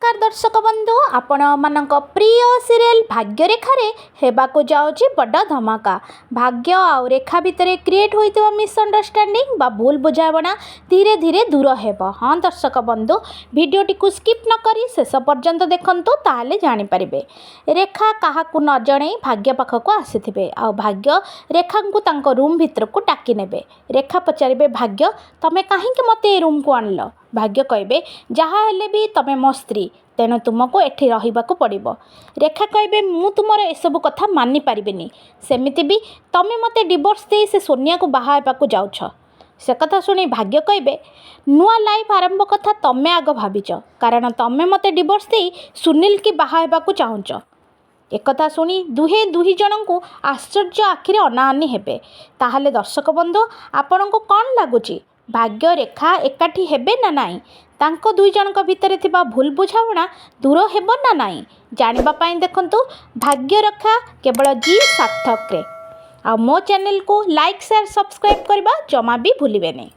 नमस्कार दर्शक बंधु आपण मानक प्रिय सीरियल भाग्यरेखारे हेबाकु जाउची बड़ धमाका। भाग्य आउ रेखा भितर क्रिएट होइतिबा मिसअंडरस्टैंडिंग बा भूल बुझावना धीरे धीरे दूर हेबो। हाँ दर्शक बंधु भिडियोटी को स्किप न करी शेष पर्यंत देखंतु ताले जानि परिबे। रेखा काहाकु न जणै भाग्य पाखकु आसीथिबे आउ भाग्य रेखांकु तांको रूम भितर को टाकी नेबे। रेखा पचारिबे भाग्य तमे काहेकि मते ए रूम को आणलो। भाग्य कहबे जहा हेले भी तमे मो स्त्री तेणु तुमको एठी रहिबाकु पड़िबो। रेखा कहबे मु तुमर एसबु कथा मानि पारिबेनी सेमिति भी तमे मते डिवोर्स दे से सोनिया को बाहा हेबाकु जाउछ। से कथा सुनी भाग्य कहबे नुआ लाइफ आरंभ कथा तमे आग भाबिच कारण तमे मते डिवोर्स दे सुनील की बाहा हेबाकु चाहुच। एकथा शुणी दुहे दुही जन को आश्चर्य आखिरे अनाअनी हेबे। ताहले दर्शक बंधु आपण को कौन लगुच भाग्य रेखा एकाठी हेबे ना नाई तांको दुई जनक भितर थिबा भूल बुझावना दूर हेबो ना नाई जानिबा पाई देखंतु भाग्य रेखा केवल जी सार्थक रे। आ मो चैनल को लाइक शेयर सब्सक्राइब करबा जमा भी भूलिबेनी।